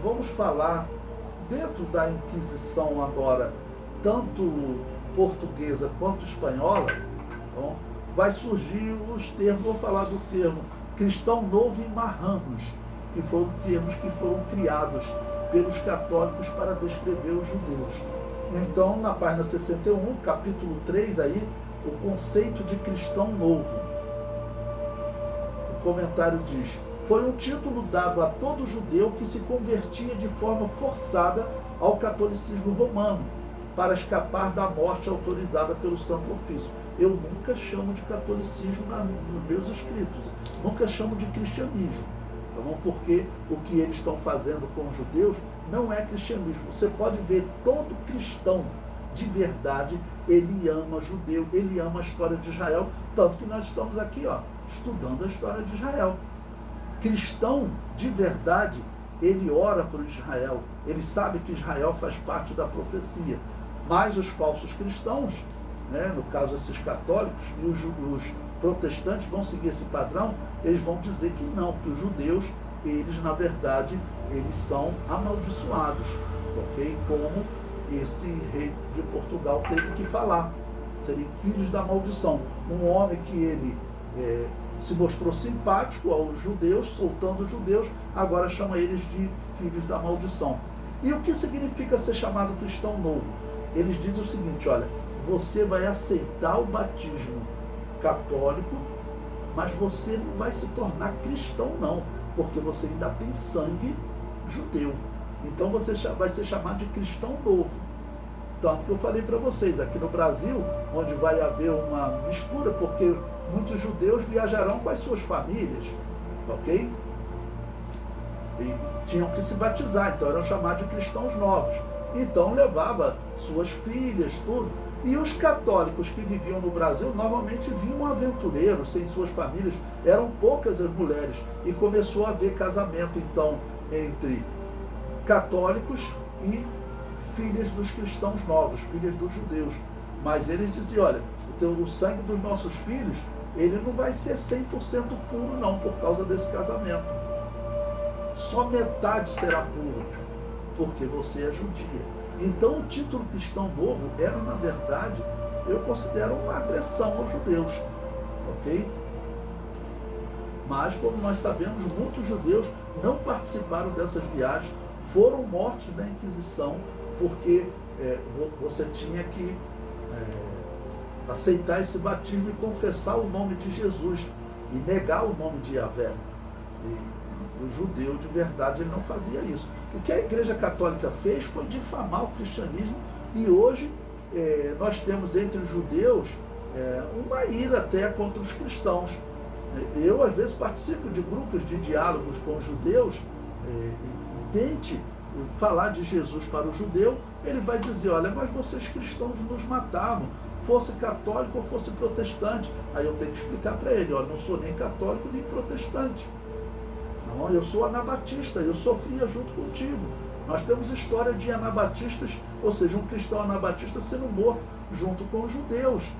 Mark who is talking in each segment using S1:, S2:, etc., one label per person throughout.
S1: vamos falar dentro da Inquisição agora, tanto portuguesa quanto espanhola, bom, vai surgir os termos, vou falar do termo cristão novo e marranos, que foram termos que foram criados pelos católicos para descrever os judeus. Então, na página 61, capítulo 3, aí, o conceito de cristão novo. O comentário diz: foi um título dado a todo judeu que se convertia de forma forçada ao catolicismo romano, para escapar da morte autorizada pelo Santo Ofício. Eu nunca chamo de catolicismo nos meus escritos, nunca chamo de cristianismo, tá bom? Porque o que eles estão fazendo com os judeus não é cristianismo. Você pode ver, todo cristão de verdade, ele ama judeu, ele ama a história de Israel, tanto que nós estamos aqui, estudando a história de Israel. Cristão de verdade, ele ora por Israel, ele sabe que Israel faz parte da profecia. Mas os falsos cristãos, né, no caso esses católicos, e os protestantes vão seguir esse padrão, eles vão dizer que não, que os judeus, eles na verdade, eles são amaldiçoados, ok? Como esse rei de Portugal teve que falar, seriam filhos da maldição. Um homem que ele se mostrou simpático aos judeus, soltando os judeus, agora chama eles de filhos da maldição. E o que significa ser chamado cristão novo? Eles dizem o seguinte: olha, você vai aceitar o batismo católico, mas você não vai se tornar cristão não, porque você ainda tem sangue judeu. Então você vai ser chamado de cristão novo. Tanto que eu falei para vocês, aqui no Brasil, onde vai haver uma mistura, porque muitos judeus viajarão com as suas famílias, ok? E tinham que se batizar, então eram chamados de cristãos novos. Então levava suas filhas, tudo. E os católicos que viviam no Brasil normalmente vinham aventureiros, sem suas famílias, eram poucas as mulheres. E começou a haver casamento, então, entre católicos e filhas dos cristãos novos, filhas dos judeus. Mas eles diziam: olha, o sangue dos nossos filhos, ele não vai ser 100% puro não, por causa desse casamento. Só metade será puro, porque você é judia. Então o título cristão novo era, na verdade, eu considero uma agressão aos judeus, ok? Mas, como nós sabemos, muitos judeus não participaram dessas viagens, foram mortos na Inquisição, porque você tinha que aceitar esse batismo e confessar o nome de Jesus e negar o nome de Yahvé. E o judeu de verdade, ele não fazia isso. O que a Igreja Católica fez foi difamar o cristianismo, e hoje nós temos entre os judeus uma ira até contra os cristãos. Eu, às vezes, participo de grupos de diálogos com os judeus, e tente falar de Jesus para o judeu, ele vai dizer: olha, mas vocês cristãos nos matavam, fosse católico ou fosse protestante. Aí eu tenho que explicar para ele: olha, não sou nem católico nem protestante. Não, eu sou anabatista, eu sofria junto contigo. Nós temos história de anabatistas, ou seja, um cristão anabatista sendo morto junto com os judeus.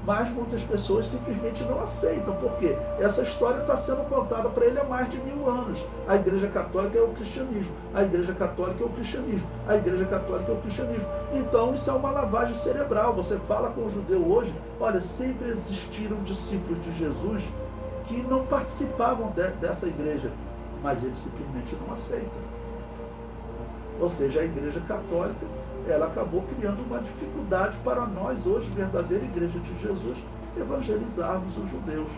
S1: Mas muitas pessoas simplesmente não aceitam, porque essa história está sendo contada para ele há mais de 1000 anos. A Igreja Católica é o cristianismo, a Igreja Católica é o cristianismo, a Igreja Católica é o cristianismo. Então isso é uma lavagem cerebral. Você fala com o judeu hoje: olha, sempre existiram discípulos de Jesus que não participavam dessa igreja, mas eles simplesmente não aceitam. Ou seja, a Igreja Católica, ela acabou criando uma dificuldade para nós hoje, verdadeira Igreja de Jesus, evangelizarmos os judeus.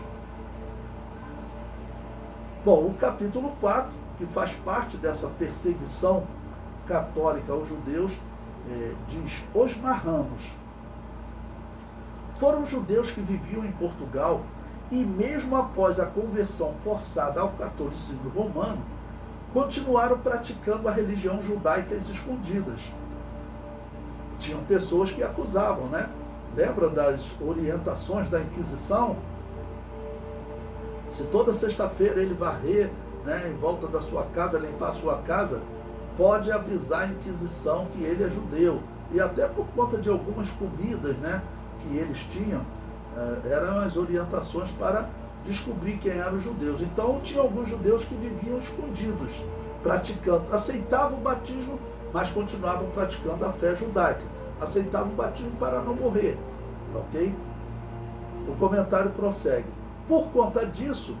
S1: Bom, o capítulo 4, que faz parte dessa perseguição católica aos judeus, diz: os marranos. Foram judeus que viviam em Portugal e, mesmo após a conversão forçada ao catolicismo romano, continuaram praticando a religião judaica às escondidas. Tinham pessoas que acusavam, né? Lembra das orientações da Inquisição? Se toda sexta-feira ele varrer, né, em volta da sua casa, limpar a sua casa, pode avisar a Inquisição que ele é judeu. E até por conta de algumas comidas, né, que eles tinham, eram as orientações para descobrir quem eram os judeus. Então tinha alguns judeus que viviam escondidos, praticando, aceitavam o batismo, mas continuavam praticando a fé judaica. Aceitavam o batismo para não morrer, tá ok? O comentário prossegue. Por conta disso,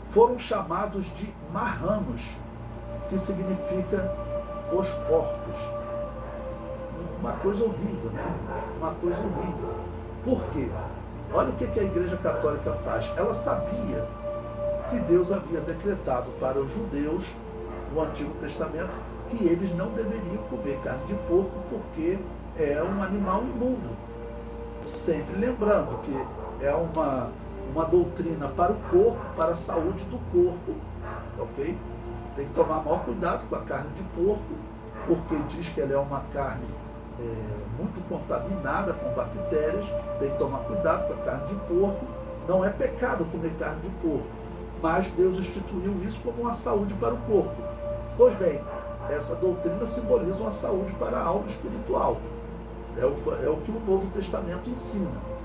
S1: foram chamados de marranos, que significa os porcos. Uma coisa horrível, né? Uma coisa horrível. Por quê? Olha o que a Igreja Católica faz. Ela sabia que Deus havia decretado para os judeus, no Antigo Testamento, que eles não deveriam comer carne de porco porque é um animal imundo. Sempre lembrando que é uma doutrina para o corpo, para a saúde do corpo, ok? Tem que tomar maior cuidado com a carne de porco, porque diz que ela é uma carne muito contaminada com bactérias. Tem que tomar cuidado com a carne de porco. Não é pecado comer carne de porco, mas Deus instituiu isso como uma saúde para o corpo. Pois bem, essa doutrina simboliza uma saúde para a alma espiritual. É o que o Novo Testamento ensina.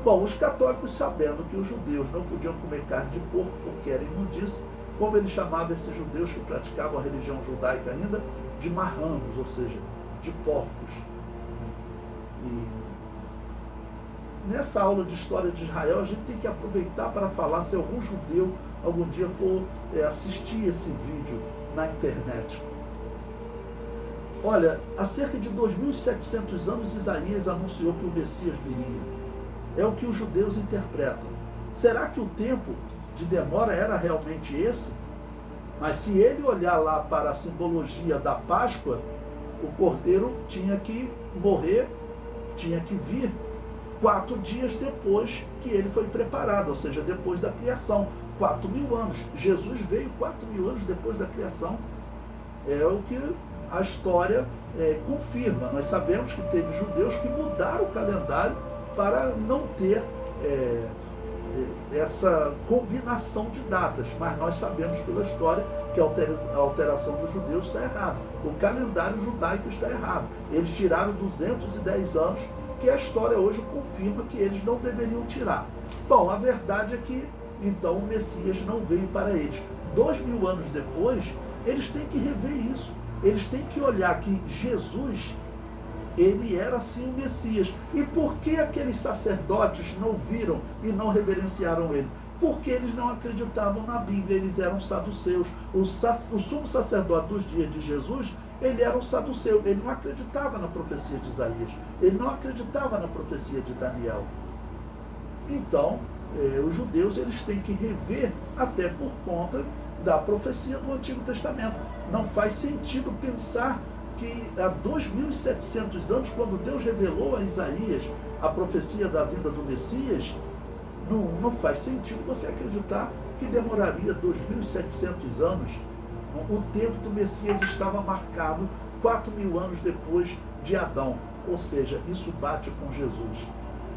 S1: Bom, os católicos, sabendo que os judeus não podiam comer carne de porco porque era imundícia, como ele chamava esses judeus que praticavam a religião judaica ainda, de marranos, ou seja, de porcos. E nessa aula de história de Israel, a gente tem que aproveitar para falar, se algum judeu algum dia for assistir esse vídeo na internet. Olha, há cerca de 2.700 anos Isaías anunciou que o Messias viria. É o que os judeus interpretam. Será que o tempo de demora era realmente esse? Mas se ele olhar lá para a simbologia da Páscoa, o cordeiro tinha que morrer, tinha que vir 4 dias depois que ele foi preparado, ou seja, depois da criação. 4.000 anos. Jesus veio 4.000 anos depois da criação. É o que a história confirma. Nós sabemos que teve judeus que mudaram o calendário para não ter essa combinação de datas, mas nós sabemos pela história que a alteração dos judeus está errada. O calendário judaico está errado. Eles tiraram 210 anos, que a história hoje confirma que eles não deveriam tirar. Bom, a verdade é que então o Messias não veio para eles. 2.000 anos depois, eles têm que rever isso. Eles têm que olhar que Jesus, ele era sim o Messias. E por que aqueles sacerdotes não viram e não reverenciaram ele? Porque eles não acreditavam na Bíblia, eles eram saduceus. O sumo sacerdote dos dias de Jesus, ele era um saduceu, ele não acreditava na profecia de Isaías, ele não acreditava na profecia de Daniel. Então, os judeus, eles têm que rever, até por conta da profecia do Antigo Testamento. Não faz sentido pensar que há 2.700 anos, quando Deus revelou a Isaías a profecia da vinda do Messias, não faz sentido você acreditar que demoraria 2.700 anos. O tempo do Messias estava marcado 4.000 anos depois de Adão, ou seja, isso bate com Jesus.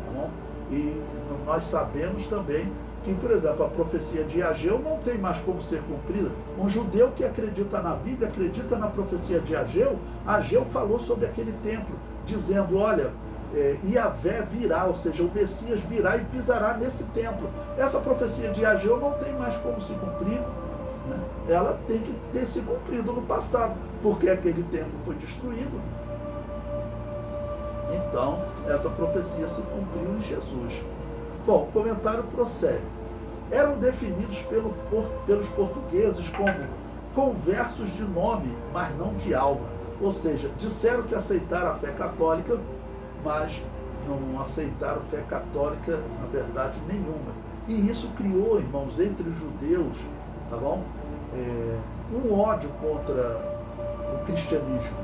S1: Tá bom? E nós sabemos também que, por exemplo, a profecia de Ageu não tem mais como ser cumprida. Um judeu que acredita na Bíblia, acredita na profecia de Ageu. Ageu falou sobre aquele templo, dizendo, olha, Yahvé virá, ou seja, o Messias virá e pisará nesse templo. Essa profecia de Ageu não tem mais como se cumprir, né? Ela tem que ter se cumprido no passado, porque aquele templo foi destruído. Então, essa profecia se cumpriu em Jesus. Bom, o comentário prossegue. Eram definidos pelos portugueses como conversos de nome, mas não de alma. Ou seja, disseram que aceitaram a fé católica, mas não aceitaram fé católica, na verdade, nenhuma. E isso criou, irmãos, entre os judeus, tá bom? Um ódio contra o cristianismo,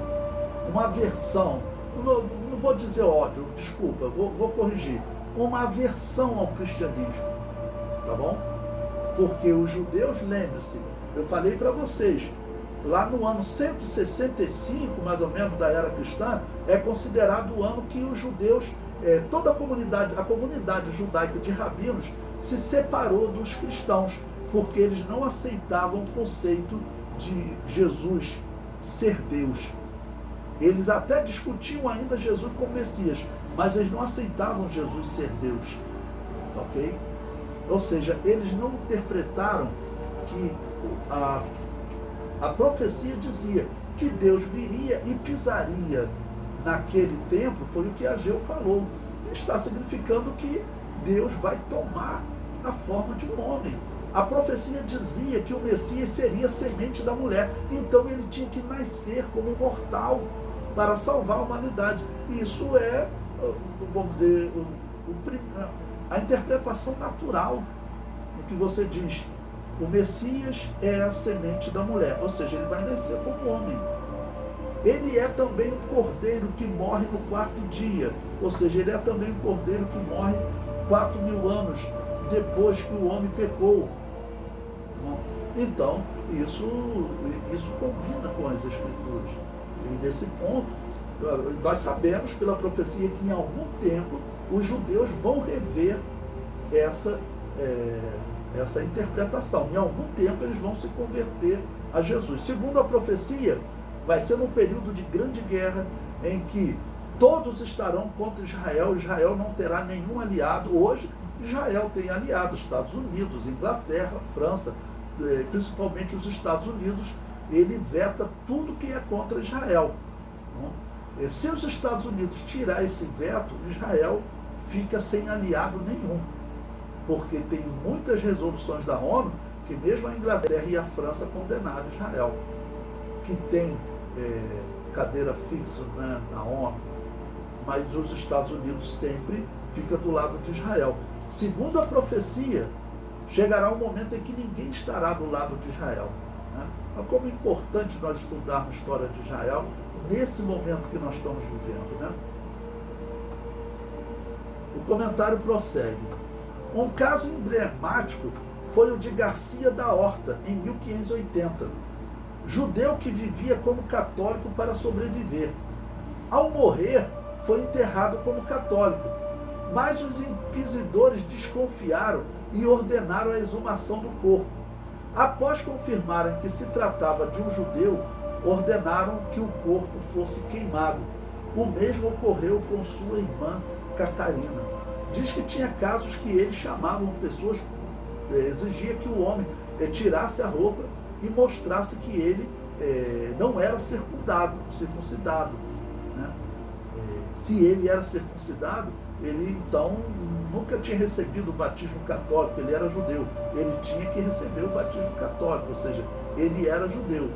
S1: uma aversão. Não vou dizer ódio, desculpa, vou corrigir. Uma aversão ao cristianismo, tá bom? Porque os judeus, lembre-se, eu falei para vocês, lá no ano 165, mais ou menos, da era cristã, é considerado o ano que os judeus, toda a comunidade judaica de rabinos, se separou dos cristãos, porque eles não aceitavam o conceito de Jesus ser Deus. Eles até discutiam ainda Jesus como Messias, mas eles não aceitavam Jesus ser Deus, ok? Ou seja, eles não interpretaram que A profecia dizia que Deus viria e pisaria naquele templo, foi o que Ageu falou. Está significando que Deus vai tomar a forma de um homem. A profecia dizia que o Messias seria semente da mulher, então ele tinha que nascer como mortal para salvar a humanidade. Isso é, vamos dizer, a interpretação natural em que você diz: o Messias é a semente da mulher, ou seja, ele vai nascer como homem. Ele é também um cordeiro que morre no quarto dia, ou seja, ele é também um cordeiro que morre 4.000 anos depois que o homem pecou. Então, isso combina com as Escrituras. E nesse ponto, nós sabemos pela profecia que em algum tempo os judeus vão rever essa interpretação. Em algum tempo eles vão se converter a Jesus. Segundo a profecia, vai ser num período de grande guerra em que todos estarão contra Israel. Israel não terá nenhum aliado. Hoje, Israel tem aliados, Estados Unidos, Inglaterra, França, principalmente os Estados Unidos. Ele veta tudo que é contra Israel. Se os Estados Unidos tirar esse veto, Israel fica sem aliado nenhum, porque tem muitas resoluções da ONU que mesmo a Inglaterra e a França condenaram Israel, que tem cadeira fixa, né, na ONU, mas os Estados Unidos sempre fica do lado de Israel. Segundo a profecia, chegará um momento em que ninguém estará do lado de Israel, né? Mas como é importante nós estudarmos a história de Israel nesse momento que nós estamos vivendo, né? O comentário prossegue. Um caso emblemático foi o de Garcia da Horta, em 1580. Judeu que vivia como católico para sobreviver. Ao morrer, foi enterrado como católico, mas os inquisidores desconfiaram e ordenaram a exumação do corpo. Após confirmarem que se tratava de um judeu, ordenaram que o corpo fosse queimado. O mesmo ocorreu com sua irmã Catarina. Diz que tinha casos que eles chamavam pessoas, exigia que o homem tirasse a roupa e mostrasse que ele não era circuncidado, né? Se ele era circuncidado, ele então nunca tinha recebido o batismo católico, ele era judeu, ele tinha que receber o batismo católico, ou seja, ele era judeu.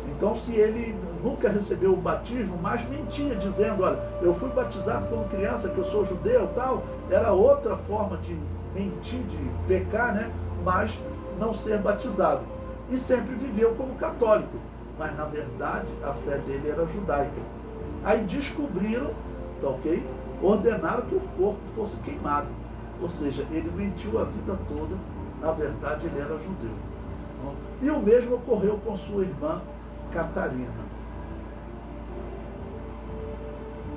S1: Então, se ele nunca recebeu o batismo, mas mentia, dizendo: olha, eu fui batizado como criança, que eu sou judeu, tal, era outra forma de mentir, de pecar, né? Mas não ser batizado. E sempre viveu como católico, mas na verdade a fé dele era judaica. Aí descobriram, tá ok? Ordenaram que o corpo fosse queimado. Ou seja, ele mentiu a vida toda, na verdade ele era judeu. E o mesmo ocorreu com sua irmã Catarina.